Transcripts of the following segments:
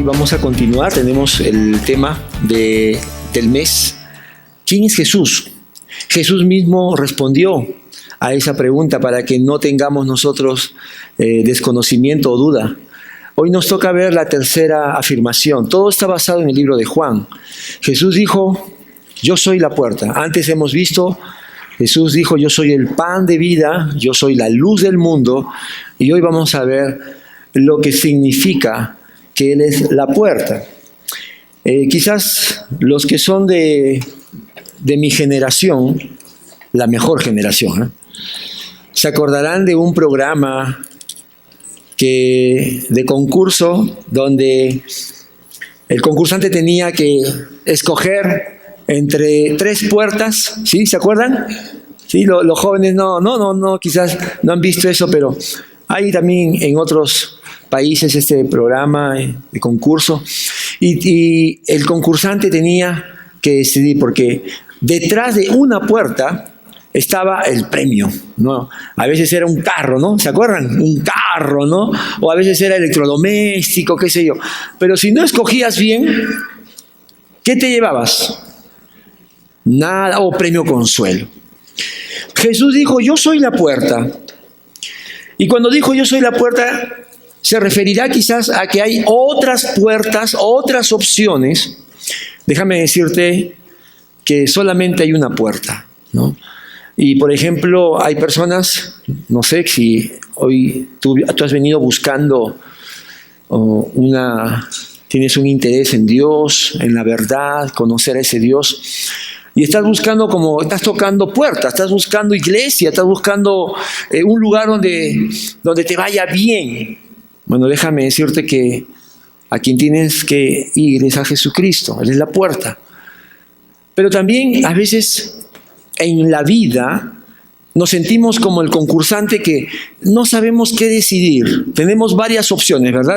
vamos a continuar. Tenemos el tema del mes. ¿Quién es Jesús? Jesús mismo respondió a esa pregunta para que no tengamos nosotros desconocimiento o duda. Hoy nos toca ver la tercera afirmación. Todo está basado en el libro de Juan. Jesús dijo, yo soy la puerta. Antes hemos visto, Jesús dijo, yo soy el pan de vida, yo soy la luz del mundo. Y hoy vamos a ver lo que significa que Él es la puerta. Quizás los que son de mi generación, la mejor generación, se acordarán de un programa de concurso donde el concursante tenía que escoger entre 3 puertas, ¿sí? ¿Se acuerdan? Sí, los jóvenes no, quizás no han visto eso, pero hay también en otros países este programa de concurso y el concursante tenía que decidir porque detrás de una puerta estaba el premio, ¿no? A veces era un carro, ¿no? ¿Se acuerdan? Un carro, ¿no? O a veces era electrodoméstico, qué sé yo. Pero si no escogías bien, ¿qué te llevabas? Nada, o premio consuelo. Jesús dijo, yo soy la puerta. Y cuando dijo yo soy la puerta, se referirá quizás a que hay otras puertas, otras opciones. Déjame decirte que solamente hay una puerta, ¿no? Y por ejemplo, hay personas, no sé si hoy tú has venido buscando tienes un interés en Dios, en la verdad, conocer a ese Dios. Y estás tocando puertas, estás buscando iglesia, estás buscando un lugar donde te vaya bien. Bueno, déjame decirte que a quien tienes que ir es a Jesucristo, Él es la puerta. Pero también a veces en la vida nos sentimos como el concursante que no sabemos qué decidir. Tenemos varias opciones, ¿verdad?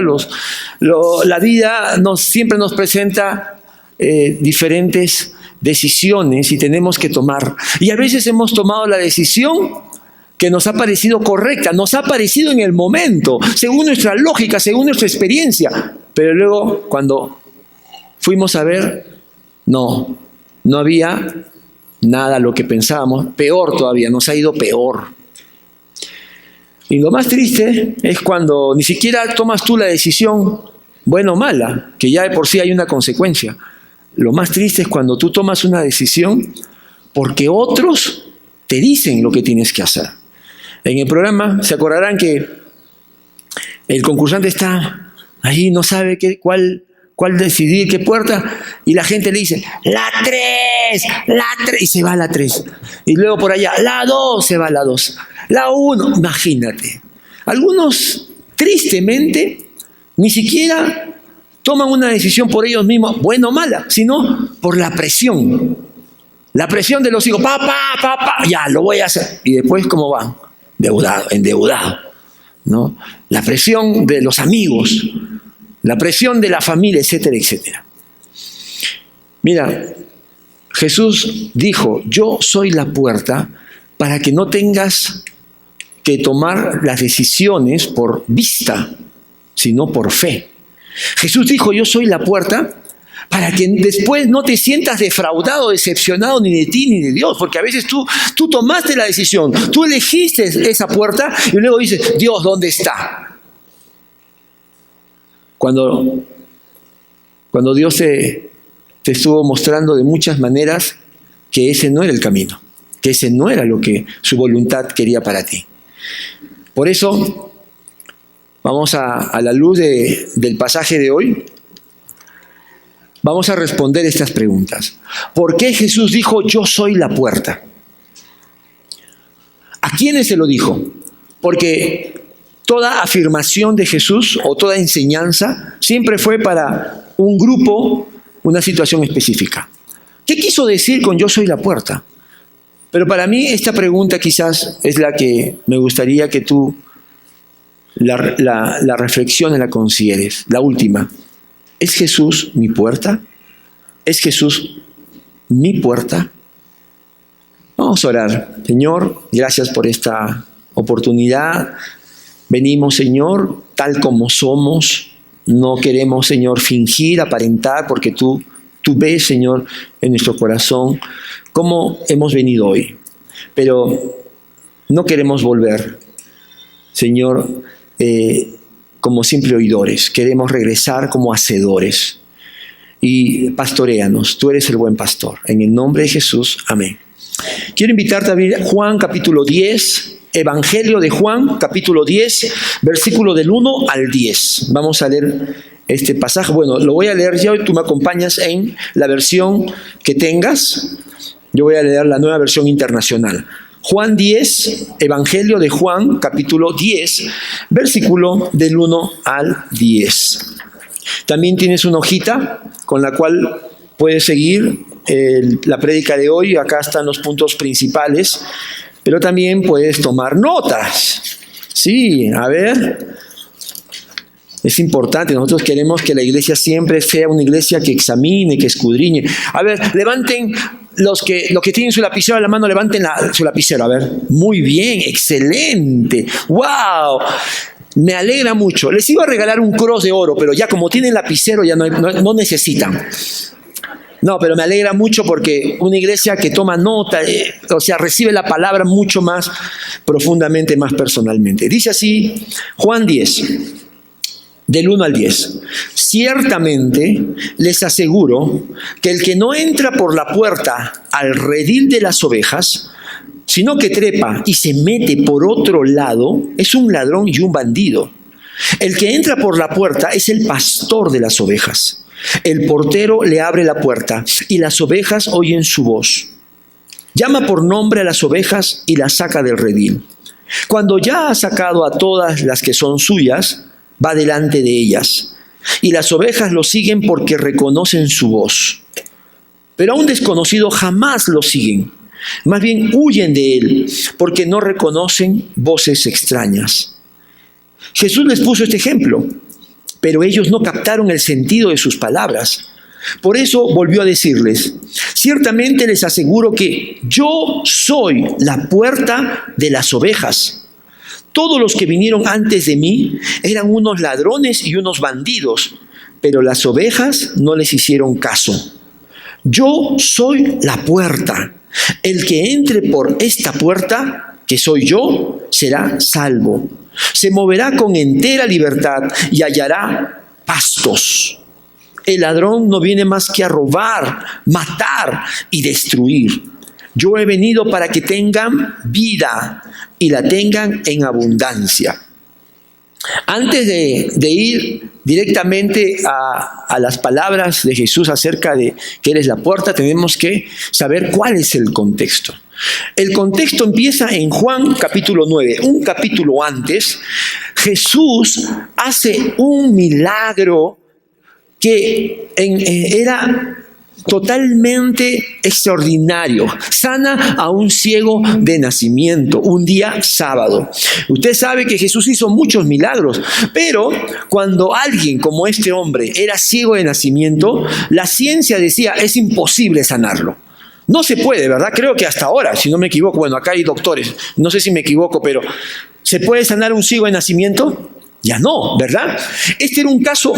La vida siempre nos presenta diferentes decisiones y tenemos que tomar. Y a veces hemos tomado la decisión que nos ha parecido correcta, nos ha parecido en el momento, según nuestra lógica, según nuestra experiencia. Pero luego, cuando fuimos a ver, no había nada lo que pensábamos, peor todavía, nos ha ido peor. Y lo más triste es cuando ni siquiera tomas tú la decisión, buena o mala, que ya de por sí hay una consecuencia. Lo más triste es cuando tú tomas una decisión porque otros te dicen lo que tienes que hacer. En el programa se acordarán que el concursante está ahí, no sabe cuál decidir, qué puerta, y la gente le dice, la 3, y se va a la 3. Y luego por allá, la 2, se va a la 2. La 1, imagínate. Algunos, tristemente, ni siquiera toman una decisión por ellos mismos, buena o mala, sino por la presión. La presión de los hijos, papá, ya, lo voy a hacer. Y después, ¿cómo van? Endeudado, ¿no? La presión de los amigos, la presión de la familia, etcétera, etcétera. Mira, Jesús dijo, yo soy la puerta para que no tengas que tomar las decisiones por vista, sino por fe. Jesús dijo, yo soy la puerta para que después no te sientas defraudado, decepcionado ni de ti ni de Dios, porque a veces tú tomaste la decisión, tú elegiste esa puerta y luego dices, Dios, ¿dónde está? Cuando Dios te estuvo mostrando de muchas maneras que ese no era el camino, que ese no era lo que su voluntad quería para ti. Por eso, vamos a la luz del pasaje de hoy, vamos a responder estas preguntas. ¿Por qué Jesús dijo, yo soy la puerta? ¿A quiénes se lo dijo? Porque toda afirmación de Jesús o toda enseñanza siempre fue para un grupo, una situación específica. ¿Qué quiso decir con yo soy la puerta? Pero para mí esta pregunta quizás es la que me gustaría que tú la reflexiones, la consideres. La última, ¿es Jesús mi puerta? ¿Es Jesús mi puerta? Vamos a orar. Señor, gracias por esta oportunidad. Venimos, Señor, tal como somos, no queremos, Señor, fingir, aparentar, porque tú ves, Señor, en nuestro corazón cómo hemos venido hoy. Pero no queremos volver, Señor, como simple oidores. Queremos regresar como hacedores. Y pastoréanos, tú eres el buen pastor. En el nombre de Jesús, amén. Quiero invitarte a abrir Juan capítulo 10, Evangelio de Juan capítulo 10, versículo del 1 al 10. Vamos a leer este pasaje. Bueno, lo voy a leer yo y tú me acompañas en la versión que tengas. Yo voy a leer la Nueva Versión Internacional. Juan 10, Evangelio de Juan, capítulo 10, versículo del 1 al 10. También tienes una hojita con la cual puedes seguir la prédica de hoy. Acá están los puntos principales, pero también puedes tomar notas. Sí, a ver. Es importante, nosotros queremos que la iglesia siempre sea una iglesia que examine, que escudriñe. A ver, levanten los que tienen su lapicero a la mano, levanten su lapicero. A ver, muy bien, excelente. ¡Wow! Me alegra mucho. Les iba a regalar un cross de oro, pero ya como tienen lapicero ya no necesitan. No, pero me alegra mucho porque una iglesia que toma nota, recibe la palabra mucho más profundamente, más personalmente. Dice así, Juan 10. Del 1 al 10. Ciertamente les aseguro que el que no entra por la puerta al redil de las ovejas, sino que trepa y se mete por otro lado, es un ladrón y un bandido. El que entra por la puerta es el pastor de las ovejas. El portero le abre la puerta y las ovejas oyen su voz. Llama por nombre a las ovejas y las saca del redil. Cuando ya ha sacado a todas las que son suyas, va delante de ellas, y las ovejas lo siguen porque reconocen su voz. Pero a un desconocido jamás lo siguen, más bien huyen de él, porque no reconocen voces extrañas. Jesús les puso este ejemplo, pero ellos no captaron el sentido de sus palabras. Por eso volvió a decirles, ciertamente les aseguro que yo soy la puerta de las ovejas. Todos los que vinieron antes de mí eran unos ladrones y unos bandidos, pero las ovejas no les hicieron caso. Yo soy la puerta. El que entre por esta puerta, que soy yo, será salvo. Se moverá con entera libertad y hallará pastos. El ladrón no viene más que a robar, matar y destruir. Yo he venido para que tengan vida y la tengan en abundancia. Antes de ir directamente a las palabras de Jesús acerca de que Él es la puerta, tenemos que saber cuál es el contexto. El contexto empieza en Juan capítulo 9. Un capítulo antes, Jesús hace un milagro que era totalmente extraordinario. Sana a un ciego de nacimiento, un día sábado. Usted sabe que Jesús hizo muchos milagros, pero cuando alguien como este hombre era ciego de nacimiento, la ciencia decía, es imposible sanarlo. No se puede, ¿verdad? Creo que hasta ahora, si no me equivoco, bueno, acá hay doctores, no sé si me equivoco, pero ¿se puede sanar un ciego de nacimiento? Ya no, ¿verdad? Este era un caso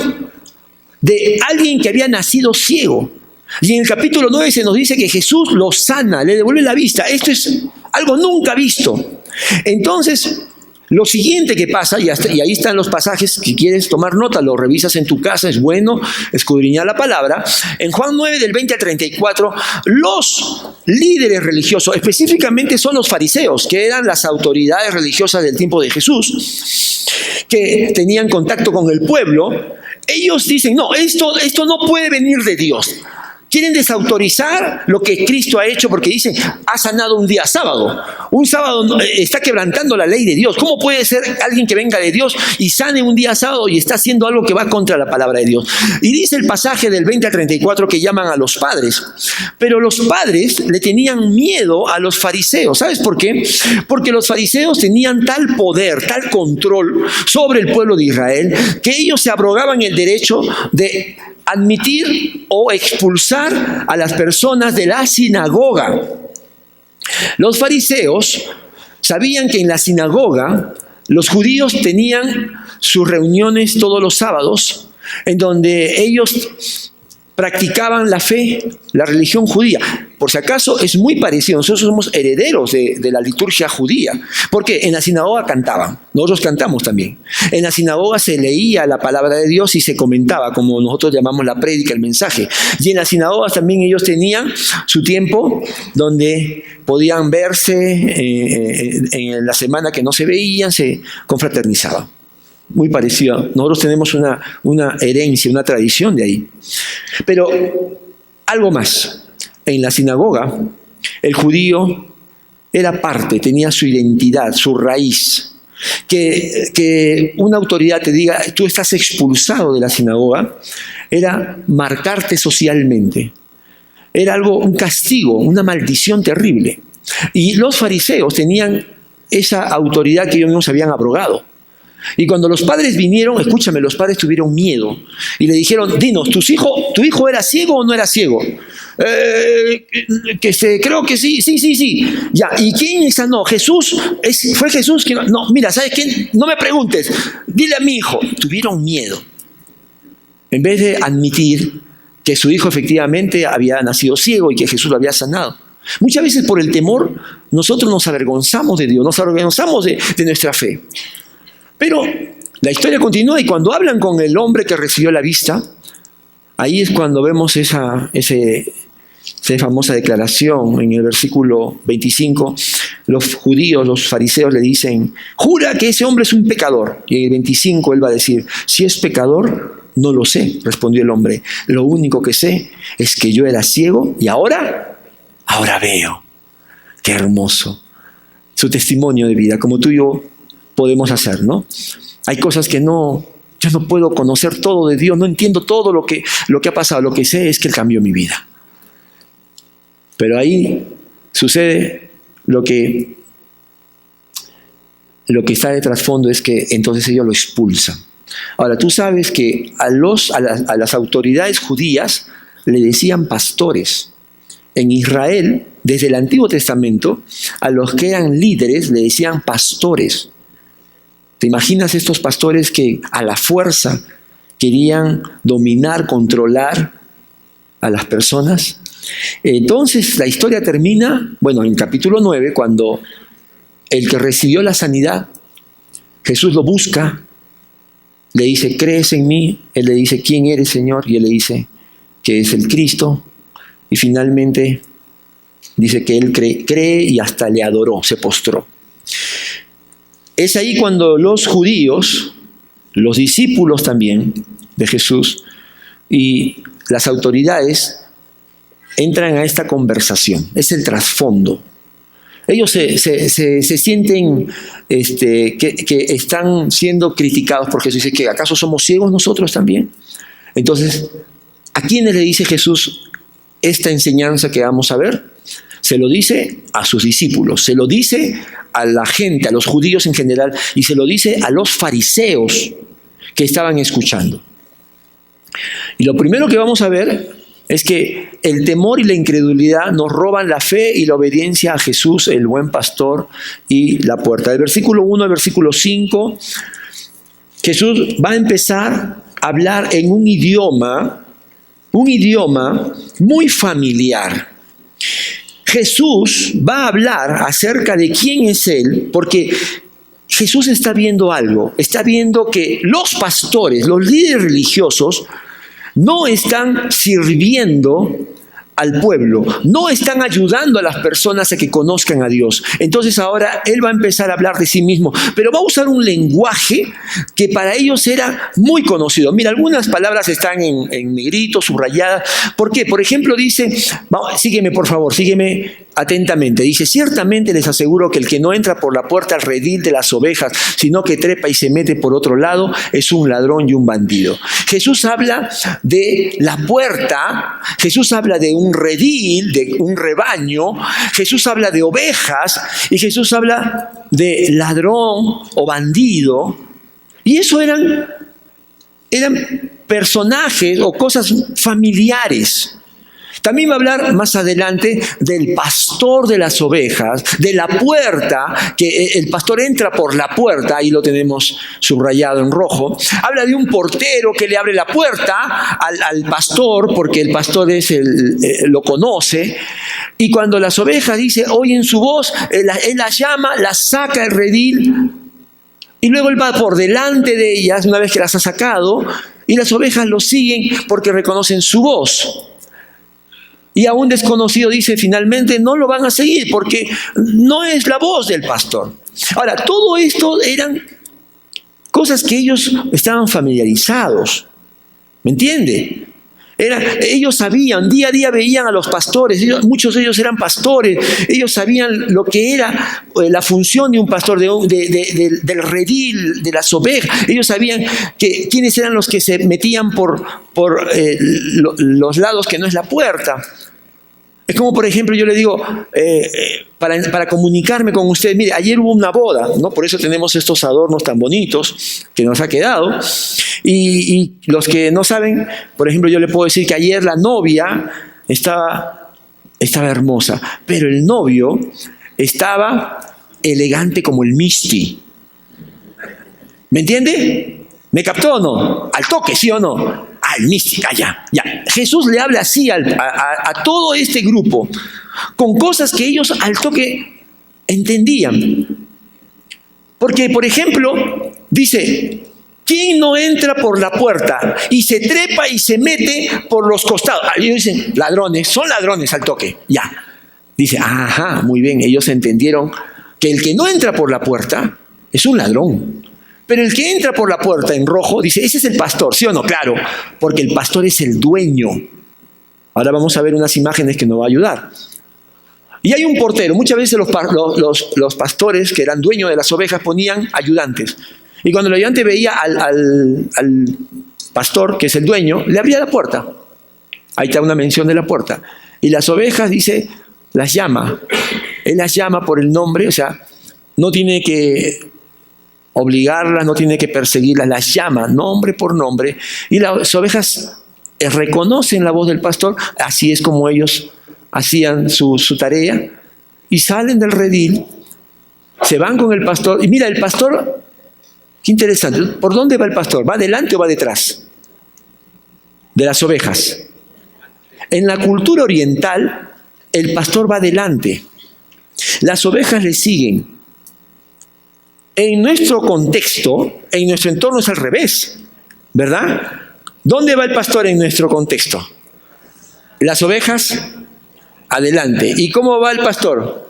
de alguien que había nacido ciego. Y en el capítulo 9 se nos dice que Jesús lo sana, le devuelve la vista. Esto es algo nunca visto. Entonces, lo siguiente que pasa, y ahí están los pasajes, si quieres tomar nota, lo revisas en tu casa, es bueno escudriñar la palabra. En Juan 9, del 20 al 34, los líderes religiosos, específicamente son los fariseos, que eran las autoridades religiosas del tiempo de Jesús, que tenían contacto con el pueblo, ellos dicen, no, esto no puede venir de Dios. Quieren desautorizar lo que Cristo ha hecho porque dicen, ha sanado un día sábado. Un sábado está quebrantando la ley de Dios. ¿Cómo puede ser alguien que venga de Dios y sane un día sábado y está haciendo algo que va contra la palabra de Dios? Y dice el pasaje del 20 al 34 que llaman a los padres. Pero los padres le tenían miedo a los fariseos. ¿Sabes por qué? Porque los fariseos tenían tal poder, tal control sobre el pueblo de Israel, que ellos se abrogaban el derecho de admitir o expulsar a las personas de la sinagoga. Los fariseos sabían que en la sinagoga los judíos tenían sus reuniones todos los sábados en donde ellos practicaban la fe, la religión judía. Por si acaso es muy parecido, nosotros somos herederos de la liturgia judía, porque en la sinagoga cantaban, nosotros cantamos también. En la sinagoga se leía la palabra de Dios y se comentaba, como nosotros llamamos la prédica, el mensaje. Y en las sinagogas también ellos tenían su tiempo donde podían verse en la semana que no se veían, se confraternizaban. Muy parecido. Nosotros tenemos una herencia, una tradición de ahí. Pero algo más. En la sinagoga, el judío era parte, tenía su identidad, su raíz. Que una autoridad te diga, tú estás expulsado de la sinagoga, era marcarte socialmente. Era un castigo, una maldición terrible. Y los fariseos tenían esa autoridad que ellos mismos habían abrogado. Y cuando los padres vinieron, escúchame, los padres tuvieron miedo y le dijeron, dinos, ¿tu hijo era ciego o no era ciego? Creo que sí. Ya, ¿y quién sanó? ¿Jesús? ¿Fue Jesús que no, mira, ¿sabes qué? No me preguntes, dile a mi hijo. Tuvieron miedo. En vez de admitir que su hijo efectivamente había nacido ciego y que Jesús lo había sanado. Muchas veces por el temor nosotros nos avergonzamos de Dios, nos avergonzamos de nuestra fe. Pero la historia continúa y cuando hablan con el hombre que recibió la vista, ahí es cuando vemos esa famosa declaración en el versículo 25. Los judíos, los fariseos le dicen, jura que ese hombre es un pecador. Y en el 25 él va a decir, si es pecador, no lo sé, respondió el hombre. Lo único que sé es que yo era ciego y ahora veo. Qué hermoso. Su testimonio de vida, como tú y yo podemos hacer, ¿no? Hay cosas que yo no puedo conocer todo de Dios, no entiendo todo lo que ha pasado, lo que sé es que Él cambió mi vida. Pero ahí sucede lo que está de trasfondo es que entonces ellos lo expulsan. Ahora, tú sabes que a las autoridades judías le decían pastores. En Israel, desde el Antiguo Testamento, a los que eran líderes le decían pastores. ¿Te imaginas estos pastores que a la fuerza querían dominar, controlar a las personas? Entonces la historia termina, en el capítulo 9, cuando el que recibió la sanidad, Jesús lo busca, le dice, ¿crees en mí? Él le dice, ¿quién eres, Señor? Y él le dice que es el Cristo. Y finalmente dice que él cree y hasta le adoró, se postró. Es ahí cuando los judíos, los discípulos también de Jesús y las autoridades entran a esta conversación. Es el trasfondo. Ellos se sienten que están siendo criticados por Jesús. Dice que ¿acaso somos ciegos nosotros también? Entonces, ¿a quiénes le dice Jesús esta enseñanza que vamos a ver? Se lo dice a sus discípulos, se lo dice a la gente, a los judíos en general, y se lo dice a los fariseos que estaban escuchando. Y lo primero que vamos a ver es que el temor y la incredulidad nos roban la fe y la obediencia a Jesús, el buen pastor y la puerta. Del versículo 1 al versículo 5, Jesús va a empezar a hablar en un idioma muy familiar. Jesús va a hablar acerca de quién es Él, porque Jesús está viendo algo, está viendo que los pastores, los líderes religiosos, no están sirviendo al pueblo, no están ayudando a las personas a que conozcan a Dios. Entonces ahora Él va a empezar a hablar de sí mismo, pero va a usar un lenguaje que para ellos era muy conocido. Mira, algunas palabras están en negrito, subrayadas. ¿Por qué? Por ejemplo, dice, sígueme por favor, sígueme atentamente. Dice, ciertamente les aseguro que el que no entra por la puerta al redil de las ovejas, sino que trepa y se mete por otro lado, es un ladrón y un bandido. Jesús habla de la puerta, Jesús habla de un redil, de un rebaño, Jesús habla de ovejas y Jesús habla de ladrón o bandido. Y eso eran personajes o cosas familiares. También va a hablar más adelante del pastor de las ovejas, de la puerta, que el pastor entra por la puerta, ahí lo tenemos subrayado en rojo. Habla de un portero que le abre la puerta al pastor, porque el pastor lo conoce. Y cuando las ovejas, dice, oyen su voz, él las llama, las saca del redil, y luego él va por delante de ellas, una vez que las ha sacado, y las ovejas lo siguen porque reconocen su voz. Y a un desconocido, dice, finalmente no lo van a seguir porque no es la voz del pastor. Ahora, todo esto eran cosas que ellos estaban familiarizados. ¿Me entiende? Ellos sabían, día a día veían a los pastores, muchos de ellos eran pastores, ellos sabían lo que era la función de un pastor, del redil, de las ovejas. Ellos sabían quiénes eran los que se metían por los lados que no es la puerta. Es como, por ejemplo, yo le digo, para comunicarme con usted, mire, ayer hubo una boda, ¿no? Por eso tenemos estos adornos tan bonitos que nos ha quedado. Y los que no saben, por ejemplo, yo le puedo decir que ayer la novia estaba hermosa, pero el novio estaba elegante como el Misti. ¿Me entiende? ¿Me captó o no? Al toque, ¿sí o no? Al Misti, ya. Jesús le habla así a todo este grupo, con cosas que ellos al toque entendían. Porque, por ejemplo, dice, ¿quién no entra por la puerta y se trepa y se mete por los costados? Ellos dicen, ladrones, son ladrones al toque, ya. Dice, ajá, muy bien, ellos entendieron que el que no entra por la puerta es un ladrón. Pero el que entra por la puerta en rojo, dice, ese es el pastor, ¿sí o no? Claro, porque el pastor es el dueño. Ahora vamos a ver unas imágenes que nos va a ayudar. Y hay un portero. Muchas veces los pastores que eran dueños de las ovejas ponían ayudantes. Y cuando el ayudante veía al pastor, que es el dueño, le abría la puerta. Ahí está una mención de la puerta. Y las ovejas, dice, las llama. Él las llama por el nombre, o sea, no tiene que obligarlas, no tiene que perseguirlas, las llama nombre por nombre. Y las ovejas reconocen la voz del pastor. Así es como ellos hacían su tarea. Y salen del redil, se van con el pastor. Y mira, el pastor, qué interesante, ¿por dónde va el pastor? ¿Va adelante o va detrás de las ovejas? En la cultura oriental, el pastor va adelante, las ovejas le siguen. En nuestro contexto, en nuestro entorno es al revés, ¿verdad? ¿Dónde va el pastor en nuestro contexto? Las ovejas, adelante. ¿Y cómo va el pastor?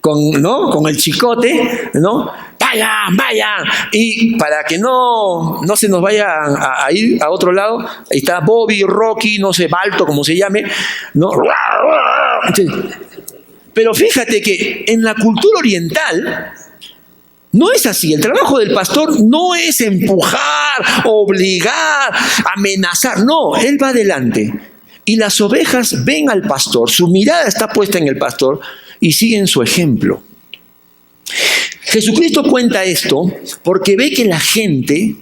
Con el chicote, ¿no? Vayan. Y para que no se nos vaya a ir a otro lado, está Bobby, Rocky, no sé, Balto, como se llame, ¿no? Pero fíjate que en la cultura oriental no es así. El trabajo del pastor no es empujar, obligar, amenazar. No, él va adelante. Y las ovejas ven al pastor, su mirada está puesta en el pastor y siguen su ejemplo. Jesucristo cuenta esto porque ve que la gente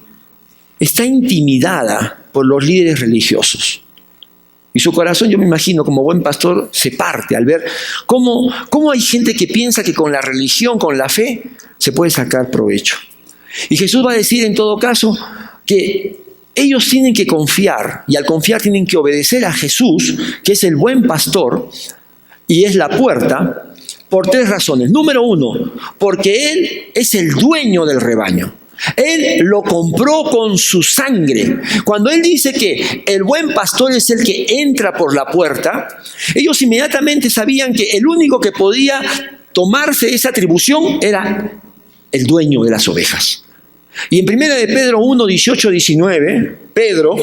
está intimidada por los líderes religiosos. Y su corazón, yo me imagino, como buen pastor, se parte al ver cómo hay gente que piensa que con la religión, con la fe, se puede sacar provecho. Y Jesús va a decir en todo caso que ellos tienen que confiar, y al confiar tienen que obedecer a Jesús, que es el buen pastor y es la puerta, por 3 razones. Número 1, porque Él es el dueño del rebaño. Él lo compró con su sangre. Cuando Él dice que el buen pastor es el que entra por la puerta, ellos inmediatamente sabían que el único que podía tomarse esa atribución era el dueño de las ovejas. Y en 1 de Pedro 1, 18, 19, Pedro,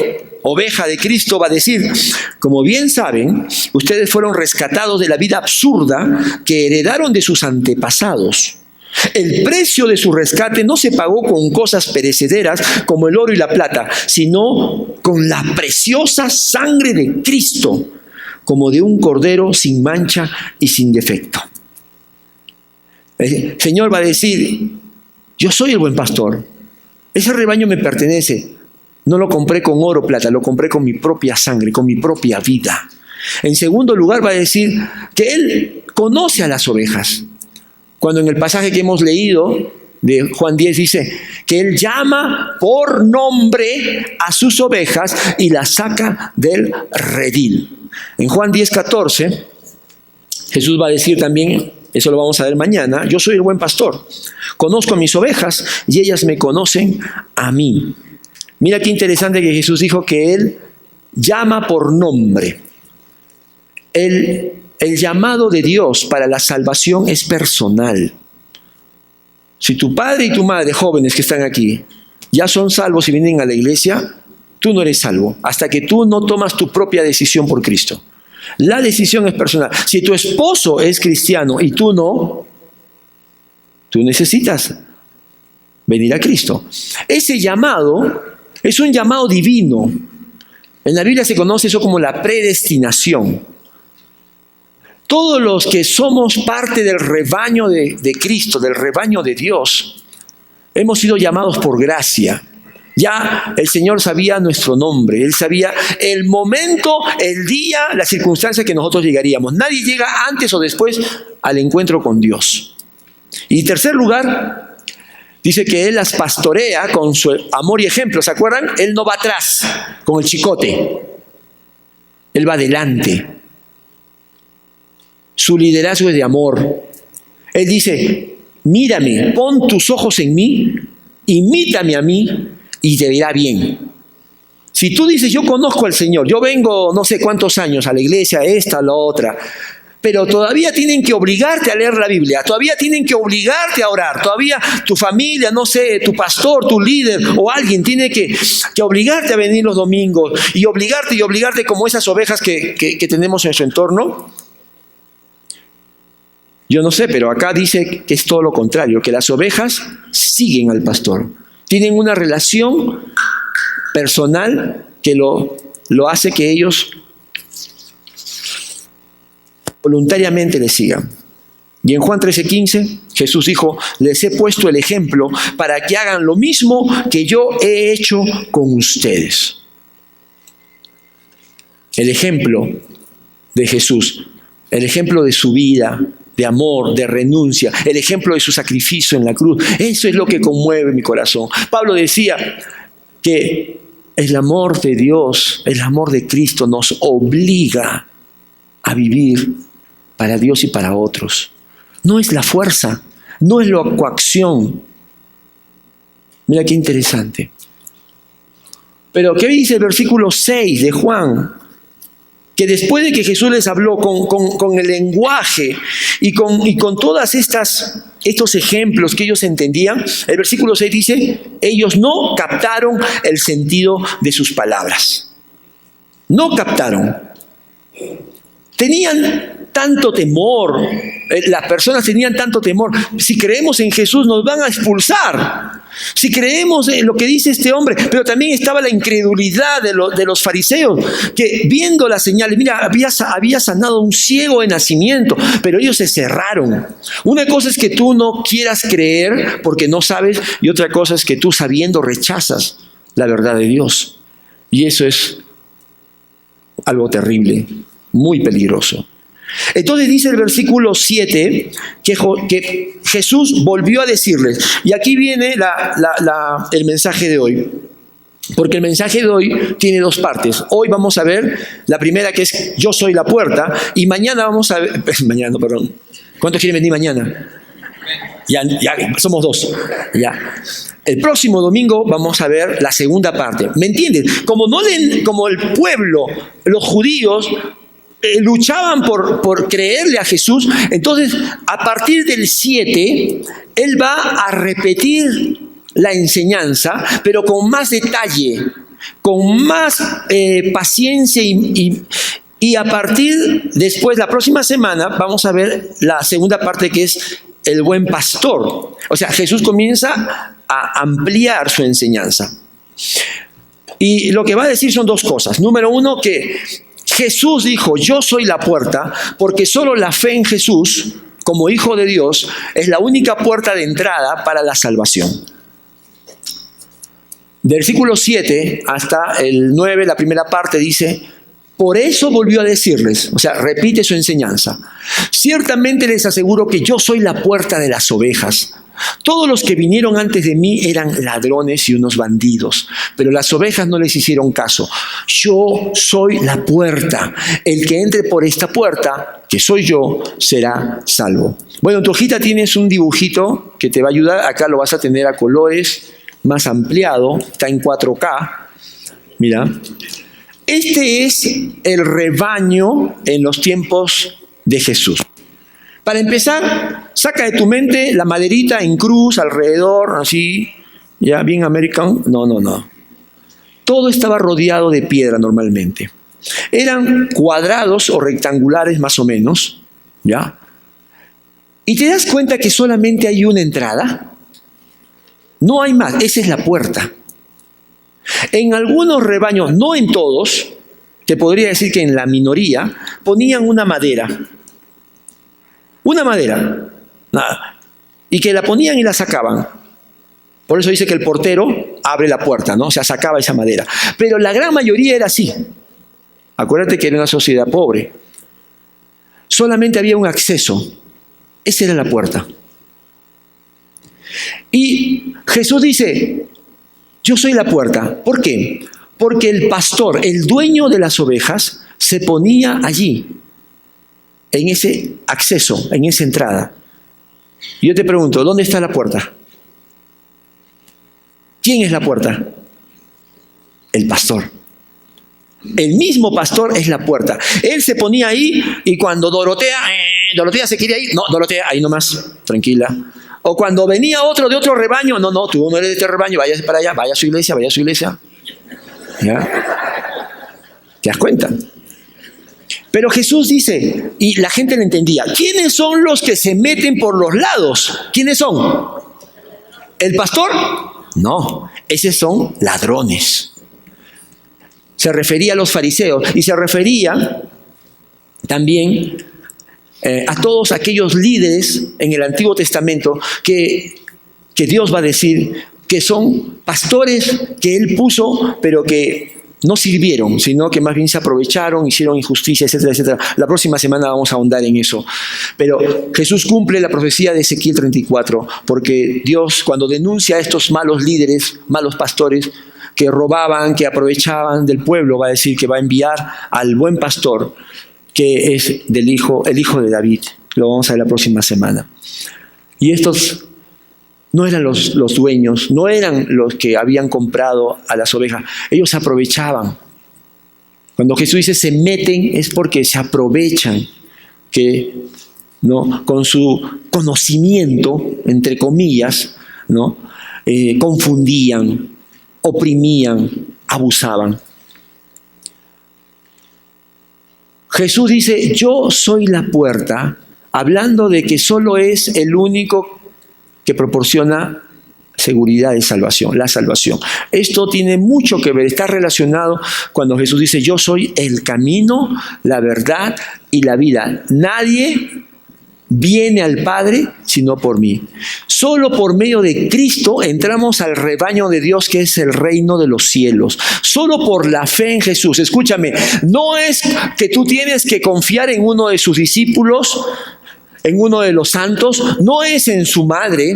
oveja de Cristo, va a decir, como bien saben, ustedes fueron rescatados de la vida absurda que heredaron de sus antepasados. El precio de su rescate no se pagó con cosas perecederas como el oro y la plata, sino con la preciosa sangre de Cristo, como de un cordero sin mancha y sin defecto. El Señor va a decir, yo soy el buen pastor, ese rebaño me pertenece, No lo compré con oro o plata, lo compré con mi propia sangre, con mi propia vida. En segundo lugar va a decir que Él conoce a las ovejas. Cuando en el pasaje que hemos leído de Juan 10 dice que Él llama por nombre a sus ovejas y las saca del redil. En Juan 10:14, Jesús va a decir también, eso lo vamos a ver mañana, yo soy el buen pastor, conozco a mis ovejas y ellas me conocen a mí. Mira qué interesante que Jesús dijo que Él llama por nombre. El llamado de Dios para la salvación es personal. Si tu padre y tu madre, jóvenes que están aquí, ya son salvos y vienen a la iglesia, tú no eres salvo, hasta que tú no tomas tu propia decisión por Cristo. La decisión es personal. Si tu esposo es cristiano y tú no, tú necesitas venir a Cristo. Ese llamado es un llamado divino. En la Biblia se conoce eso como la predestinación. Todos los que somos parte del rebaño de Cristo, del rebaño de Dios, hemos sido llamados por gracia. Ya el Señor sabía nuestro nombre, Él sabía el momento, el día, la circunstancia que nosotros llegaríamos. Nadie llega antes o después al encuentro con Dios. Y en tercer lugar, dice que Él las pastorea con su amor y ejemplo. ¿Se acuerdan? Él no va atrás con el chicote, Él va adelante. Su liderazgo es de amor. Él dice, mírame, pon tus ojos en mí, imítame a mí y te irá bien. Si tú dices, yo conozco al Señor, yo vengo no sé cuántos años a la iglesia, esta, la otra, pero todavía tienen que obligarte a leer la Biblia, todavía tienen que obligarte a orar, todavía tu familia, no sé, tu pastor, tu líder o alguien tiene que obligarte a venir los domingos y obligarte como esas ovejas que tenemos en su entorno. Yo no sé, pero acá dice que es todo lo contrario, que las ovejas siguen al pastor. Tienen una relación personal que lo hace que ellos voluntariamente le sigan. Y en Juan 13:15, Jesús dijo, les he puesto el ejemplo para que hagan lo mismo que yo he hecho con ustedes. El ejemplo de Jesús, el ejemplo de su vida, de amor, de renuncia, el ejemplo de su sacrificio en la cruz. Eso es lo que conmueve mi corazón. Pablo decía que el amor de Dios, el amor de Cristo nos obliga a vivir para Dios y para otros. No es la fuerza, no es la coacción. Mira qué interesante. Pero ¿qué dice el versículo 6 de Juan? Que después de que Jesús les habló con el lenguaje y con todas estos ejemplos que ellos entendían, el versículo 6 dice, ellos no captaron el sentido de sus palabras. No captaron. Tenían tanto temor, las personas tenían tanto temor. Si creemos en Jesús nos van a expulsar. Si creemos en lo que dice este hombre, pero también estaba la incredulidad de los fariseos, que viendo las señales, mira, había sanado un ciego de nacimiento, pero ellos se cerraron. Una cosa es que tú no quieras creer porque no sabes, y otra cosa es que tú sabiendo rechazas la verdad de Dios. Y eso es algo terrible, muy peligroso. Entonces dice el versículo 7 que Jesús volvió a decirles, y aquí viene el mensaje de hoy, porque el mensaje de hoy tiene dos partes. Hoy vamos a ver la primera, que es yo soy la puerta, y mañana vamos a ver, ¿cuántos quieren venir mañana? Ya somos dos, ya. El próximo domingo vamos a ver la segunda parte. ¿Me entienden? Como el pueblo, los judíos, luchaban por creerle a Jesús, entonces a partir del 7, Él va a repetir la enseñanza, pero con más detalle, con más paciencia y a partir, después, la próxima semana, vamos a ver la segunda parte, que es el buen pastor. O sea, Jesús comienza a ampliar su enseñanza. Y lo que va a decir son dos cosas. Número uno, que Jesús dijo, yo soy la puerta, porque solo la fe en Jesús, como Hijo de Dios, es la única puerta de entrada para la salvación. Versículo 7 hasta el 9, la primera parte dice: por eso volvió a decirles, o sea, repite su enseñanza: ciertamente les aseguro que yo soy la puerta de las ovejas. Todos los que vinieron antes de mí eran ladrones y unos bandidos, pero las ovejas no les hicieron caso. Yo soy la puerta. El que entre por esta puerta, que soy yo, será salvo. Bueno, en tu hojita tienes un dibujito que te va a ayudar. Acá lo vas a tener a colores, más ampliado, está en 4K. Mira, este es el rebaño en los tiempos de Jesús. Para empezar, saca de tu mente la maderita en cruz alrededor, así, ya bien americano. No. Todo estaba rodeado de piedra normalmente. Eran cuadrados o rectangulares más o menos, ¿ya? ¿Y te das cuenta que solamente hay una entrada? No hay más, esa es la puerta. En algunos rebaños, no en todos, te podría decir que en la minoría, ponían una madera. Una madera. Nada. Y que la ponían y la sacaban. Por eso dice que el portero abre la puerta, ¿no? O sea, sacaba esa madera. Pero la gran mayoría era así. Acuérdate que era una sociedad pobre. Solamente había un acceso. Esa era la puerta. Y Jesús dice: yo soy la puerta. ¿Por qué? Porque el pastor, el dueño de las ovejas, se ponía allí, en ese acceso, en esa entrada. Y yo te pregunto, ¿dónde está la puerta? ¿Quién es la puerta? El pastor. El mismo pastor es la puerta. Él se ponía ahí y cuando Dorotea se quería ir, no, Dorotea, ahí nomás, tranquila. O cuando venía otro de otro rebaño, no, tú no eres de este rebaño, vaya para allá, vaya a su iglesia. ¿Ya? ¿Te das cuenta? Pero Jesús dice, y la gente le entendía: ¿quiénes son los que se meten por los lados? ¿Quiénes son? ¿El pastor? No, esos son ladrones. Se refería a los fariseos y se refería también a todos aquellos líderes en el Antiguo Testamento que Dios va a decir que son pastores que Él puso, pero que no sirvieron, sino que más bien se aprovecharon, hicieron injusticia, etcétera, etcétera. La próxima semana vamos a ahondar en eso. Pero Jesús cumple la profecía de Ezequiel 34, porque Dios, cuando denuncia a estos malos líderes, malos pastores, que robaban, que aprovechaban del pueblo, va a decir que va a enviar al buen pastor, que es el hijo de David. Lo vamos a ver la próxima semana. Y estos no eran los dueños, no eran los que habían comprado a las ovejas. Ellos se aprovechaban. Cuando Jesús dice se meten, es porque se aprovechan, que, ¿no?, con su conocimiento, entre comillas, ¿no?, confundían, oprimían, abusaban. Jesús dice: yo soy la puerta, hablando de que solo es el único que proporciona seguridad de salvación, la salvación. Esto tiene mucho que ver, está relacionado cuando Jesús dice: yo soy el camino, la verdad y la vida. Nadie viene al Padre sino por mí. Solo por medio de Cristo entramos al rebaño de Dios, que es el reino de los cielos. Solo por la fe en Jesús. Escúchame, no es que tú tienes que confiar en uno de sus discípulos, en uno de los santos, no es en su madre,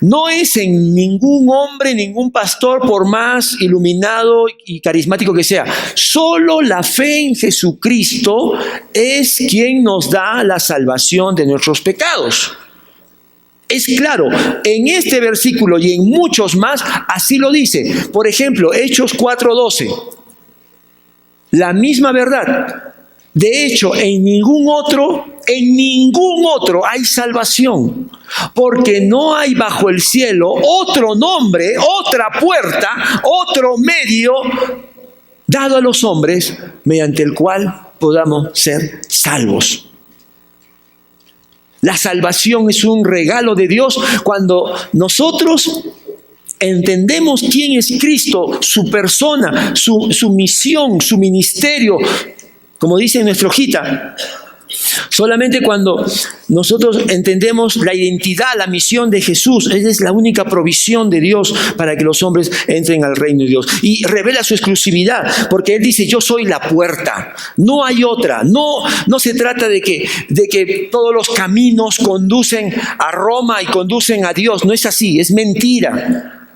no es en ningún hombre, ningún pastor, por más iluminado y carismático que sea. Solo la fe en Jesucristo es quien nos da la salvación de nuestros pecados. Es claro, en este versículo y en muchos más, así lo dice. Por ejemplo, Hechos 4:12. La misma verdad. De hecho, en ningún otro hay salvación, porque no hay bajo el cielo otro nombre, otra puerta, otro medio dado a los hombres mediante el cual podamos ser salvos. La salvación es un regalo de Dios cuando nosotros entendemos quién es Cristo, su persona, su misión, su ministerio. Como dice en nuestra hojita, Solamente cuando nosotros entendemos la identidad, la misión de Jesús, esa es la única provisión de Dios para que los hombres entren al reino de Dios. Y revela su exclusividad, porque Él dice, yo soy la puerta, no hay otra. No se trata de que todos los caminos conducen a Roma y conducen a Dios, no es así, es mentira.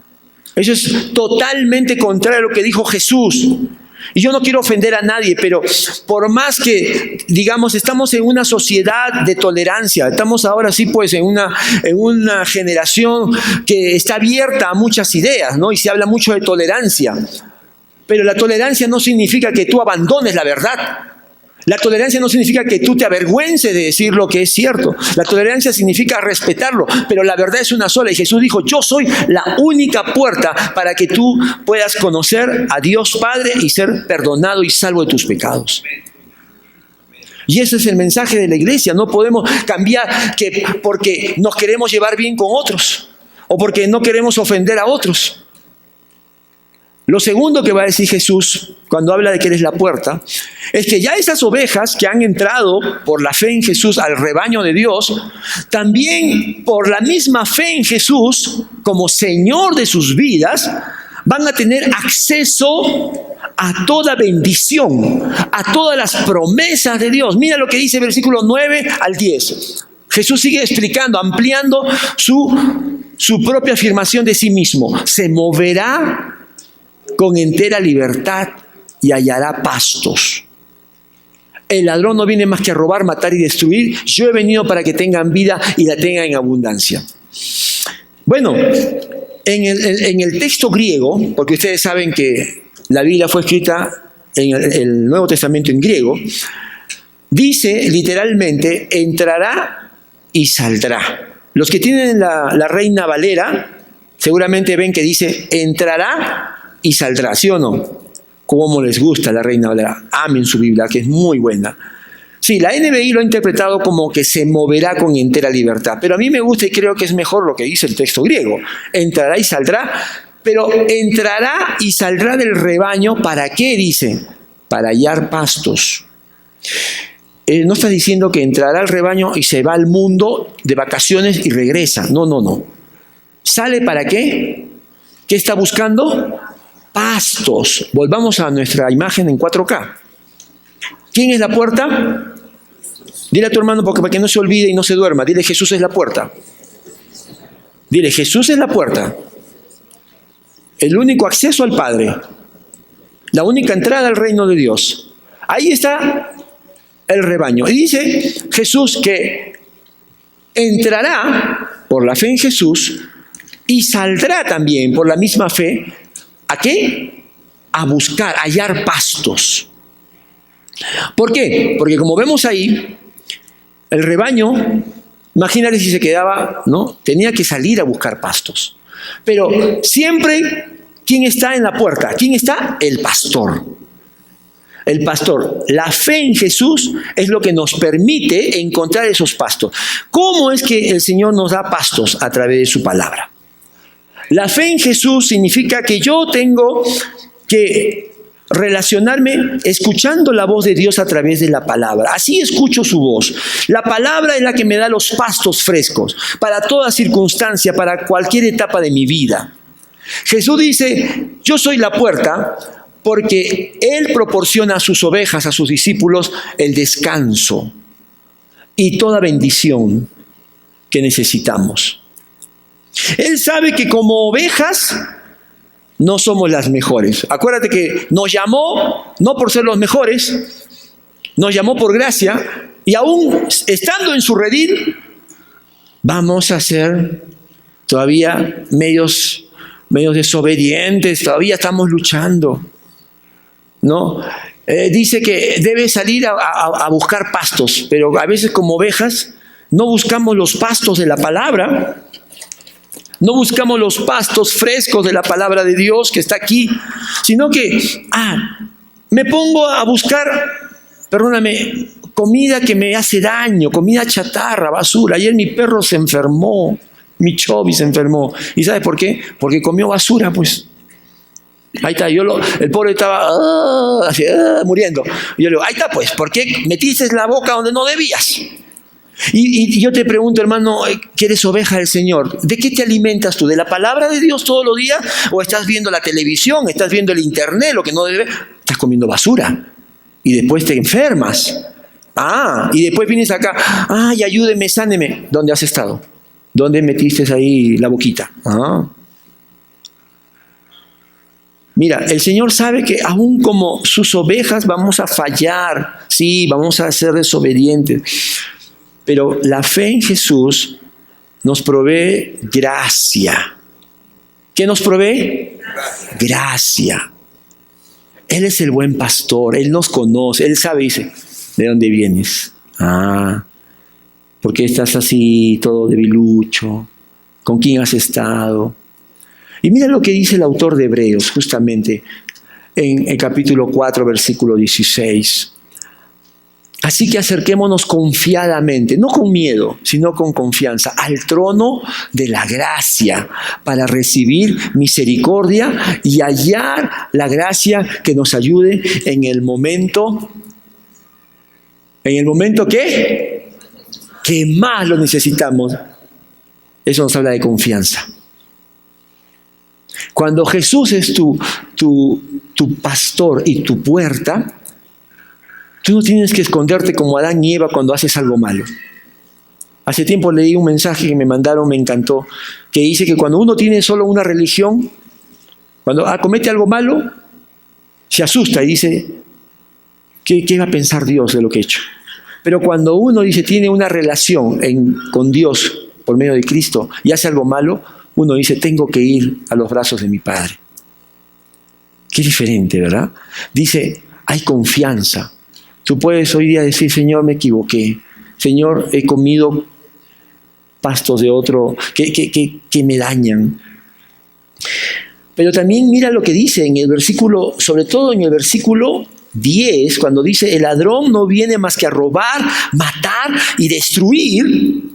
Eso es totalmente contrario a lo que dijo Jesús. Y yo no quiero ofender a nadie, pero por más que, digamos, estamos en una sociedad de tolerancia, estamos ahora sí pues en una generación que está abierta a muchas ideas, ¿no? Y se habla mucho de tolerancia. Pero la tolerancia no significa que tú abandones la verdad. La tolerancia no significa que tú te avergüences de decir lo que es cierto. La tolerancia significa respetarlo, pero la verdad es una sola. Y Jesús dijo, yo soy la única puerta para que tú puedas conocer a Dios Padre y ser perdonado y salvo de tus pecados. Y ese es el mensaje de la iglesia. No podemos cambiar porque nos queremos llevar bien con otros o porque no queremos ofender a otros. Lo segundo que va a decir Jesús cuando habla de que eres la puerta es que ya esas ovejas que han entrado por la fe en Jesús al rebaño de Dios, también por la misma fe en Jesús como Señor de sus vidas, van a tener acceso a toda bendición, a todas las promesas de Dios. Mira lo que dice versículo 9 al 10. Jesús sigue explicando, ampliando su propia afirmación de sí mismo. Se moverá con entera libertad y hallará pastos. El ladrón no viene más que a robar, matar y destruir. Yo he venido para que tengan vida y la tengan en abundancia. Bueno, en el texto griego, porque ustedes saben que la Biblia fue escrita en el Nuevo Testamento en griego, dice literalmente, entrará y saldrá. Los que tienen la Reina Valera, seguramente ven que dice, entrará y saldrá, ¿sí o no? Cómo les gusta la Reina Valera. Amen su Biblia, que es muy buena. Sí, la NBI lo ha interpretado como que se moverá con entera libertad, pero a mí me gusta y creo que es mejor lo que dice el texto griego. Entrará y saldrá, pero entrará y saldrá del rebaño, ¿para qué? Dice, para hallar pastos. No está diciendo que entrará al rebaño y se va al mundo de vacaciones y regresa. No. ¿Sale para qué? ¿Qué está buscando? Pastos. Volvamos a nuestra imagen en 4K. ¿Quién es la puerta? Dile a tu hermano para que no se olvide y no se duerma. Dile, Jesús es la puerta. Dile, Jesús es la puerta. El único acceso al Padre. La única entrada al reino de Dios. Ahí está el rebaño. Y dice Jesús que entrará por la fe en Jesús y saldrá también por la misma fe. ¿A qué? A buscar, a hallar pastos. ¿Por qué? Porque como vemos ahí, el rebaño, imagínate si se quedaba, ¿no? Tenía que salir a buscar pastos. Pero siempre, ¿quién está en la puerta? ¿Quién está? El pastor. El pastor. La fe en Jesús es lo que nos permite encontrar esos pastos. ¿Cómo es que el Señor nos da pastos? A través de su palabra. La fe en Jesús significa que yo tengo que relacionarme escuchando la voz de Dios a través de la palabra. Así escucho su voz. La palabra es la que me da los pastos frescos para toda circunstancia, para cualquier etapa de mi vida. Jesús dice, yo soy la puerta porque Él proporciona a sus ovejas, a sus discípulos, el descanso y toda bendición que necesitamos. Él sabe que como ovejas no somos las mejores. Acuérdate que nos llamó no por ser los mejores, nos llamó por gracia y aún estando en su redil vamos a ser todavía medios desobedientes, todavía estamos luchando, ¿no? Dice que debe salir a buscar pastos, pero a veces como ovejas no buscamos los pastos de la palabra. No buscamos los pastos frescos de la palabra de Dios que está aquí, sino que me pongo a buscar, perdóname, comida que me hace daño, comida chatarra, basura. Ayer mi perro se enfermó, mi Chobi se enfermó. ¿Y sabes por qué? Porque comió basura, pues. Ahí está, el pobre estaba así, muriendo. Y yo le digo, ahí está pues, ¿por qué metiste la boca donde no debías? Y yo te pregunto, hermano, que eres oveja del Señor, ¿de qué te alimentas tú? ¿De la palabra de Dios todos los días? ¿O estás viendo la televisión, estás viendo el internet, lo que no debe? Estás comiendo basura y después te enfermas. Y después vienes acá, ay, ayúdeme, sáneme. ¿Dónde has estado? ¿Dónde metiste ahí la boquita? Mira, el Señor sabe que aún como sus ovejas vamos a fallar, sí, vamos a ser desobedientes, pero la fe en Jesús nos provee gracia. ¿Qué nos provee? Gracia. Él es el buen pastor, Él nos conoce, Él sabe, dice, ¿de dónde vienes? ¿Por qué estás así, todo debilucho? ¿Con quién has estado? Y mira lo que dice el autor de Hebreos, justamente, en el capítulo 4, versículo 16. Así que acerquémonos confiadamente, no con miedo, sino con confianza, al trono de la gracia, para recibir misericordia y hallar la gracia que nos ayude en el momento. ¿En el momento qué? Que más lo necesitamos. Eso nos habla de confianza. Cuando Jesús es tu pastor y tu puerta, tú no tienes que esconderte como Adán y Eva cuando haces algo malo. Hace tiempo leí un mensaje que me mandaron, me encantó, que dice que cuando uno tiene solo una religión, cuando comete algo malo, se asusta y dice, ¿qué va a pensar Dios de lo que he hecho? Pero cuando uno dice tiene una relación con Dios por medio de Cristo y hace algo malo, uno dice, tengo que ir a los brazos de mi Padre. Qué diferente, ¿verdad? Dice, hay confianza. Tú puedes hoy día decir, Señor, me equivoqué. Señor, he comido pastos de otro que me dañan. Pero también mira lo que dice en el versículo, sobre todo en el versículo 10, cuando dice, el ladrón no viene más que a robar, matar y destruir.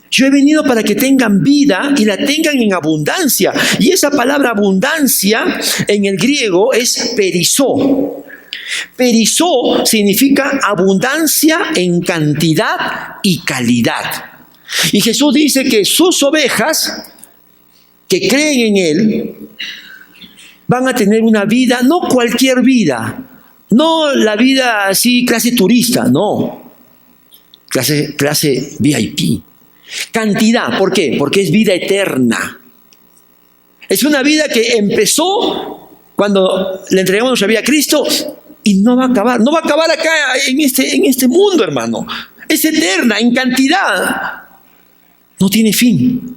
Yo he venido para que tengan vida y la tengan en abundancia. Y esa palabra abundancia en el griego es perizó. Perizó significa abundancia en cantidad y calidad. Y Jesús dice que sus ovejas que creen en Él van a tener una vida, no cualquier vida, no la vida así clase turista, no, clase VIP. Cantidad, ¿por qué? Porque es vida eterna. Es una vida que empezó cuando le entregamos nuestra vida a Cristo y no va a acabar. No va a acabar acá en este mundo, hermano. Es eterna, en cantidad. No tiene fin.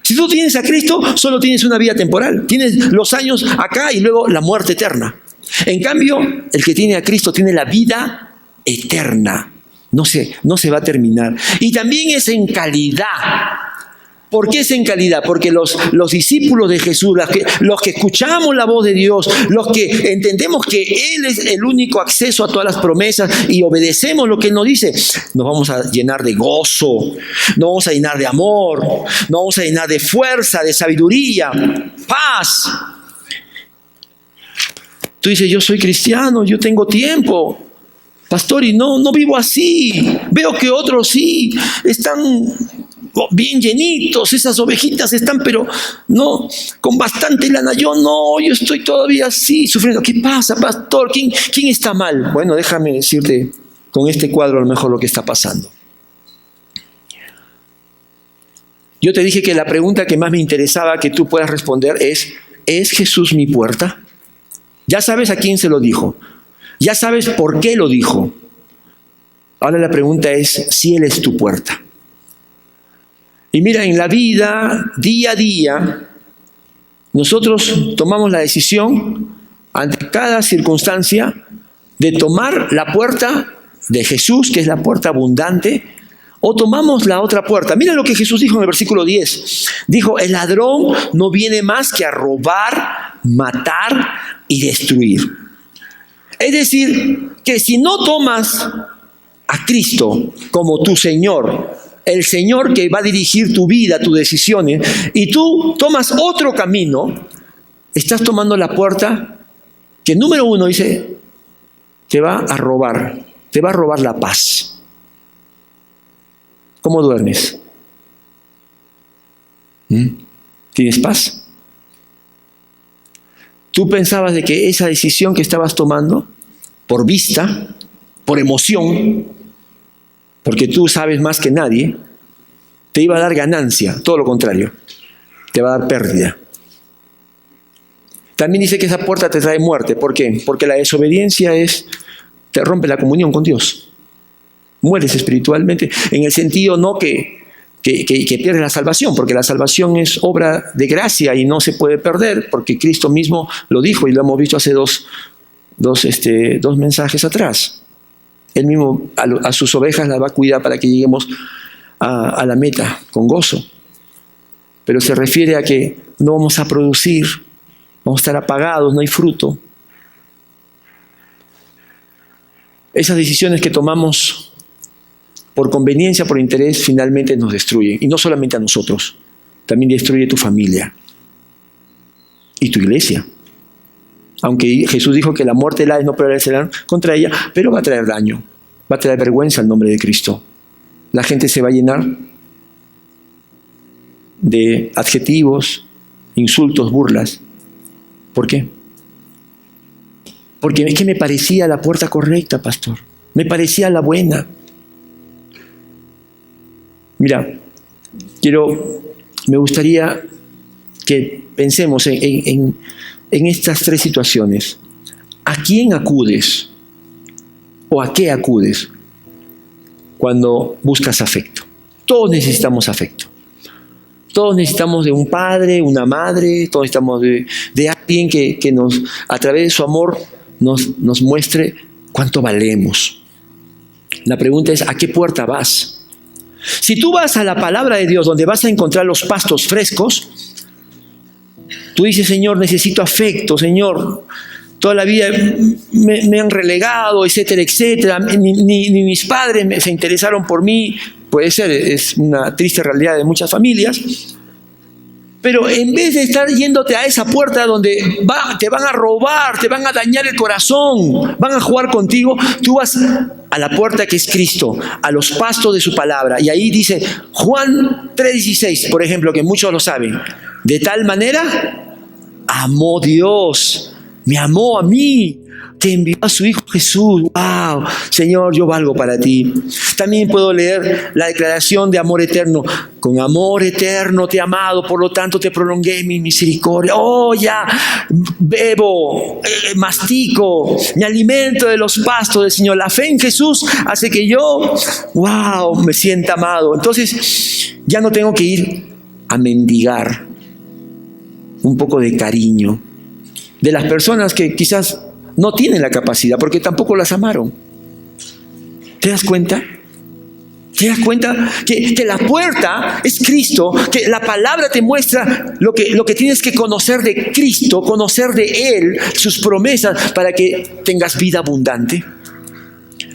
Si tú tienes a Cristo, solo tienes una vida temporal. Tienes los años acá y luego la muerte eterna. En cambio, el que tiene a Cristo tiene la vida eterna. No se va a terminar. Y también es en calidad. ¿Por qué es en calidad? Porque los discípulos de Jesús, los que escuchamos la voz de Dios, los que entendemos que Él es el único acceso a todas las promesas y obedecemos lo que Él nos dice, nos vamos a llenar de gozo, nos vamos a llenar de amor, nos vamos a llenar de fuerza, de sabiduría, paz. Tú dices, yo soy cristiano, yo tengo tiempo. Pastor, y no vivo así. Veo que otros sí están bien llenitos, esas ovejitas están, pero no, con bastante lana. Yo estoy todavía así, sufriendo. ¿Qué pasa, pastor? ¿Quién está mal? Bueno, déjame decirte con este cuadro a lo mejor lo que está pasando. Yo te dije que la pregunta que más me interesaba que tú puedas responder ¿es Jesús mi puerta? Ya sabes a quién se lo dijo. Ya sabes por qué lo dijo. Ahora la pregunta es si Él es tu puerta. Y mira, en la vida, día a día, nosotros tomamos la decisión, ante cada circunstancia, de tomar la puerta de Jesús, que es la puerta abundante, o tomamos la otra puerta. Mira lo que Jesús dijo en el versículo 10. Dijo, el ladrón no viene más que a robar, matar y destruir. Es decir, que si no tomas a Cristo como tu Señor, el Señor que va a dirigir tu vida, tus decisiones, y tú tomas otro camino, estás tomando la puerta que, número uno, dice, te va a robar la paz. ¿Cómo duermes? ¿Tienes paz? Tú pensabas de que esa decisión que estabas tomando, por vista, por emoción, porque tú sabes más que nadie, te iba a dar ganancia. Todo lo contrario, te va a dar pérdida. También dice que esa puerta te trae muerte. ¿Por qué? Porque la desobediencia te rompe la comunión con Dios. Mueres espiritualmente, en el sentido no que pierdes la salvación, porque la salvación es obra de gracia y no se puede perder, porque Cristo mismo lo dijo y lo hemos visto hace dos mensajes atrás. Él mismo a sus ovejas las va a cuidar para que lleguemos a la meta con gozo. Pero se refiere a que no vamos a producir, vamos a estar apagados, no hay fruto. Esas decisiones que tomamos por conveniencia, por interés, finalmente nos destruyen. Y no solamente a nosotros, también destruye tu familia y tu iglesia. Aunque Jesús dijo que la muerte del Hades no prevalecerá contra ella, pero va a traer daño, va a traer vergüenza al nombre de Cristo. La gente se va a llenar de adjetivos, insultos, burlas. ¿Por qué? Porque es que me parecía la puerta correcta, pastor. Me parecía la buena. Mira, me gustaría que pensemos en estas tres situaciones. ¿A quién acudes? ¿O a qué acudes cuando buscas afecto? Todos necesitamos afecto. Todos necesitamos de un padre, una madre, todos necesitamos de alguien que a través de su amor nos muestre cuánto valemos. La pregunta es, ¿a qué puerta vas? Si tú vas a la palabra de Dios, donde vas a encontrar los pastos frescos, tú dices, Señor, necesito afecto, Señor, toda la vida me han relegado, etcétera, etcétera, ni mis padres se interesaron por mí. Puede ser, es una triste realidad de muchas familias. Pero en vez de estar yéndote a esa puerta donde te van a robar, te van a dañar el corazón, van a jugar contigo, tú vas a la puerta que es Cristo, a los pastos de su palabra. Y ahí dice Juan 3:16, por ejemplo, que muchos lo saben. De tal manera amó Dios, me amó a mí, que envió a su Hijo Jesús. ¡Wow! Señor, yo valgo para ti. También puedo leer la declaración de amor eterno. Con amor eterno te he amado, por lo tanto te prolongué mi misericordia. ¡Oh, ya! Bebo, mastico, me alimento de los pastos del Señor. La fe en Jesús hace que yo, ¡wow!, me sienta amado. Entonces, ya no tengo que ir a mendigar un poco de cariño de las personas que quizás no tienen la capacidad, porque tampoco las amaron. ¿Te das cuenta? ¿Te das cuenta que la puerta es Cristo? Que la palabra te muestra lo que tienes que conocer de Cristo, conocer de Él, sus promesas, para que tengas vida abundante.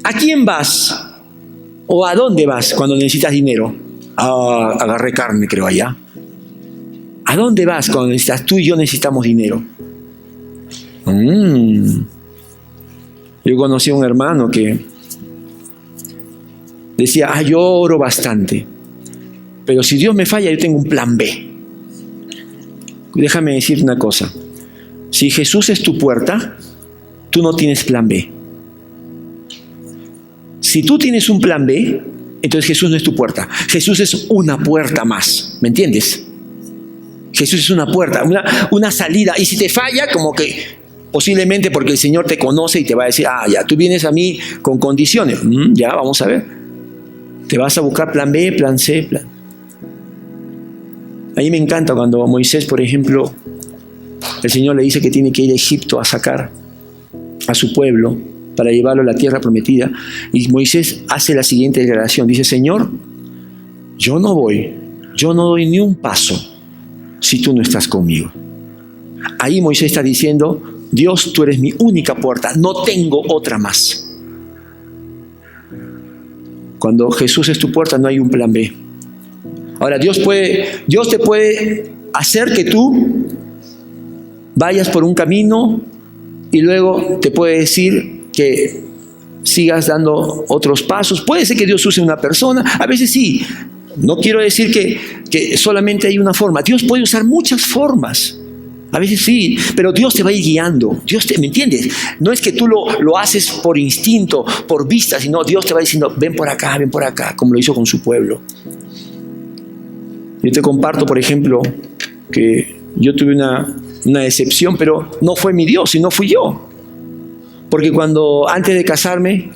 ¿A quién vas? ¿O a dónde vas cuando necesitas dinero? Agarré carne, creo, allá. ¿A dónde vas cuando necesitas? Tú y yo necesitamos dinero. Yo conocí a un hermano que decía, yo oro bastante, pero si Dios me falla, yo tengo un plan B. Déjame decir una cosa. Si Jesús es tu puerta, tú no tienes plan B. Si tú tienes un plan B, entonces Jesús no es tu puerta. Jesús es una puerta más. ¿Me entiendes? Jesús es una puerta, una salida. Y si te falla, como que posiblemente porque el Señor te conoce y te va a decir, ya, tú vienes a mí con condiciones. Ya, vamos a ver. Te vas a buscar plan B, plan C, plan. A mí me encanta cuando Moisés, por ejemplo, el Señor le dice que tiene que ir a Egipto a sacar a su pueblo para llevarlo a la tierra prometida. Y Moisés hace la siguiente declaración. Dice, Señor, yo no doy ni un paso si tú no estás conmigo. Ahí Moisés está diciendo, Dios, tú eres mi única puerta, no tengo otra más. Cuando Jesús es tu puerta, no hay un plan B. Ahora, Dios te puede hacer que tú vayas por un camino y luego te puede decir que sigas dando otros pasos. Puede ser que Dios use una persona, a veces sí. No quiero decir que solamente hay una forma. Dios puede usar muchas formas. A veces sí, pero Dios te va a ir guiando. ¿Me entiendes? No es que tú lo haces por instinto, por vista, sino Dios te va diciendo, ven por acá, como lo hizo con su pueblo. Yo te comparto, por ejemplo, que yo tuve una decepción, pero no fue mi Dios, sino fui yo. Porque antes de casarme,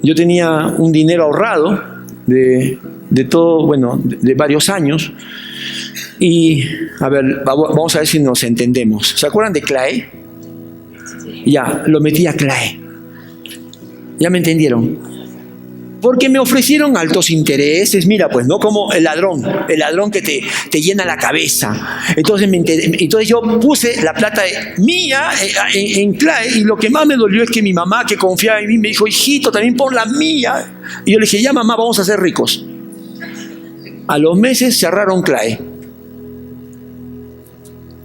yo tenía un dinero ahorrado de todo, bueno, de varios años. Y, a ver, vamos a ver si nos entendemos. ¿Se acuerdan de CLAE? Ya, lo metí a CLAE. ¿Ya me entendieron? Porque me ofrecieron altos intereses, mira, pues, ¿no? Como el ladrón que te llena la cabeza. Entonces yo puse la plata mía en CLAE, y lo que más me dolió es que mi mamá, que confiaba en mí, me dijo, hijito, también pon la mía. Y yo le dije, ya mamá, vamos a ser ricos. A los meses cerraron CLAE.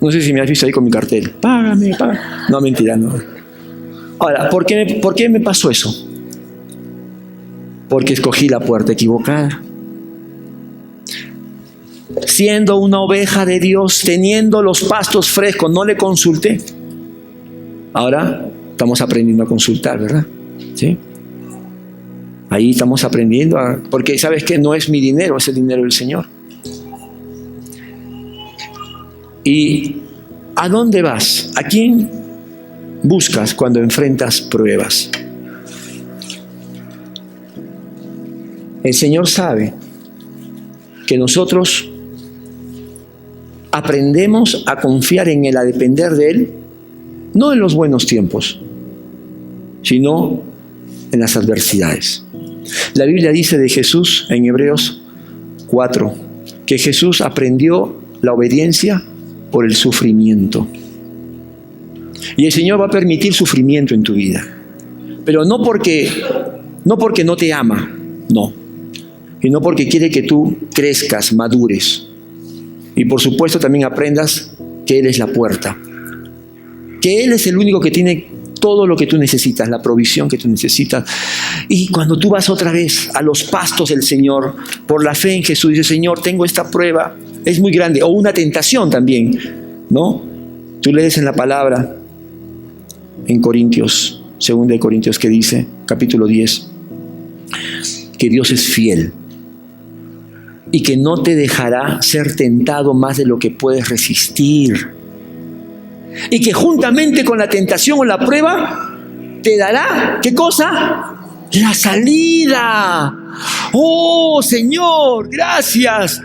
No sé si me has visto ahí con mi cartel. Págame. No, mentira, no. Ahora, ¿por qué me pasó eso? Porque escogí la puerta equivocada. Siendo una oveja de Dios, teniendo los pastos frescos, no le consulté. Ahora estamos aprendiendo a consultar, ¿verdad? ¿Sí? Ahí estamos aprendiendo, porque sabes que no es mi dinero, es el dinero del Señor. ¿Y a dónde vas? ¿A quién buscas cuando enfrentas pruebas? El Señor sabe que nosotros aprendemos a confiar en Él, a depender de Él, no en los buenos tiempos, sino en las adversidades. La Biblia dice de Jesús en Hebreos 4, que Jesús aprendió la obediencia por el sufrimiento. Y el Señor va a permitir sufrimiento en tu vida, pero no porque no te ama, no, sino porque quiere que tú crezcas, madures, y por supuesto también aprendas que Él es la puerta, que Él es el único que tiene todo lo que tú necesitas, la provisión que tú necesitas. Y cuando tú vas otra vez a los pastos del Señor, por la fe en Jesús, dices, Señor, tengo esta prueba, es muy grande, o una tentación también, ¿no? Tú lees en la palabra, en Corintios, 2 de Corintios, que dice, capítulo 10, que Dios es fiel y que no te dejará ser tentado más de lo que puedes resistir. Y que juntamente con la tentación o la prueba, te dará, ¿qué cosa? La salida. ¡Oh, Señor, gracias!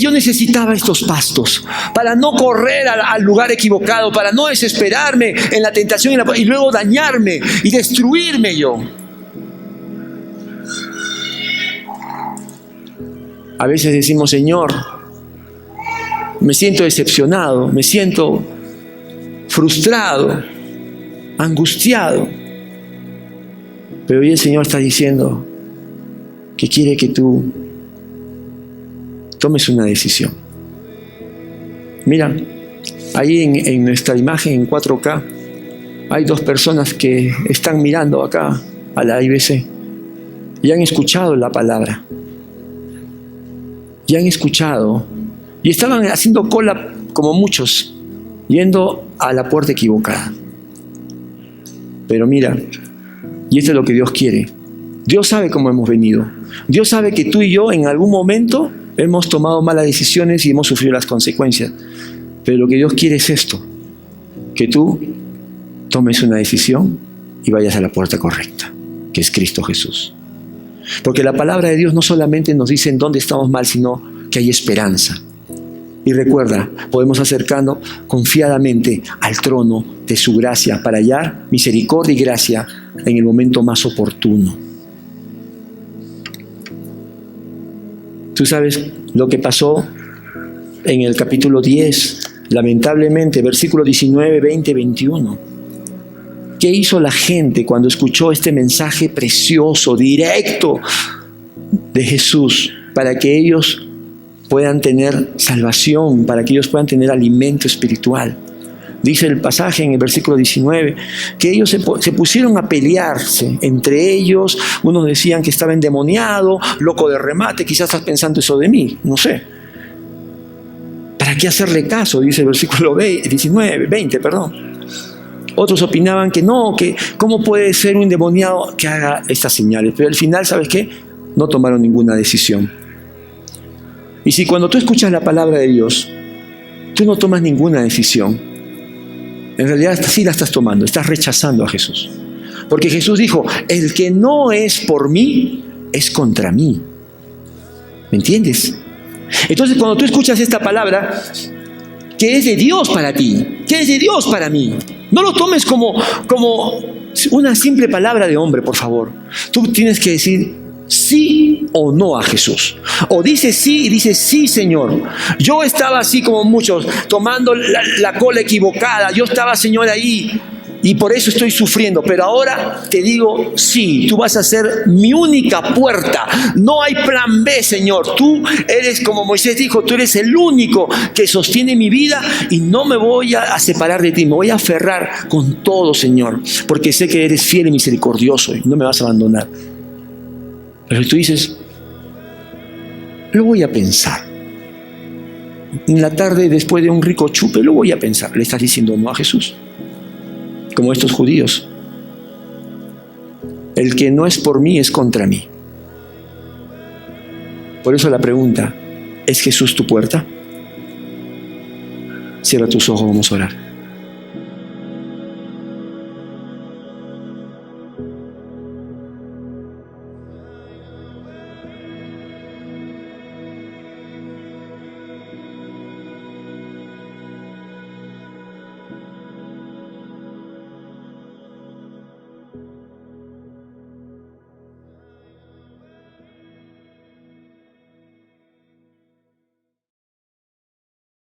Yo necesitaba estos pastos para no correr al lugar equivocado, para no desesperarme en la tentación y luego dañarme y destruirme yo. A veces decimos, Señor, me siento decepcionado, me siento frustrado, angustiado. Pero hoy el Señor está diciendo que quiere que tú tomes una decisión. Mira, ahí en nuestra imagen en 4K hay dos personas que están mirando acá a la IBC y han escuchado la palabra. Y han escuchado y estaban haciendo cola como muchos, yendo a la puerta equivocada. Pero mira, y esto es lo que Dios quiere. Dios sabe cómo hemos venido. Dios sabe que tú y yo en algún momento hemos tomado malas decisiones y hemos sufrido las consecuencias. Pero lo que Dios quiere es esto, que tú tomes una decisión y vayas a la puerta correcta, que es Cristo Jesús. Porque la palabra de Dios no solamente nos dice en dónde estamos mal, sino que hay esperanza. Y recuerda, podemos acercarnos confiadamente al trono de su gracia para hallar misericordia y gracia en el momento más oportuno. Tú sabes lo que pasó en el capítulo 10, lamentablemente, versículo 19, 20, 21. ¿Qué hizo la gente cuando escuchó este mensaje precioso, directo de Jesús, para que ellos puedan tener salvación, para que ellos puedan tener alimento espiritual? Dice el pasaje en el versículo 19, que ellos se pusieron a pelearse entre ellos. Unos decían que estaba endemoniado, loco de remate. Quizás estás pensando eso de mí, no sé. ¿Para qué hacerle caso? Dice el versículo 20. Otros opinaban que no, que cómo puede ser un endemoniado que haga estas señales. Pero al final, ¿sabes qué? No tomaron ninguna decisión. Y si cuando tú escuchas la palabra de Dios, tú no tomas ninguna decisión, en realidad sí la estás tomando, estás rechazando a Jesús. Porque Jesús dijo, el que no es por mí, es contra mí. ¿Me entiendes? Entonces cuando tú escuchas esta palabra, que es de Dios para ti, que es de Dios para mí, no lo tomes como una simple palabra de hombre, por favor. Tú tienes que decir sí o no a Jesús. O dice sí y dice sí, Señor. Yo estaba así como muchos, tomando la cola equivocada. Yo estaba, Señor, ahí y por eso estoy sufriendo. Pero ahora te digo sí, tú vas a ser mi única puerta. No hay plan B, Señor. Tú eres, como Moisés dijo, tú eres el único que sostiene mi vida y no me voy a separar de ti. Me voy a aferrar con todo, Señor, porque sé que eres fiel y misericordioso y no me vas a abandonar. Pero tú dices, lo voy a pensar. En la tarde, después de un rico chupe, lo voy a pensar. Le estás diciendo no a Jesús. Como estos judíos. El que no es por mí es contra mí. Por eso la pregunta, ¿es Jesús tu puerta? Cierra tus ojos, vamos a orar.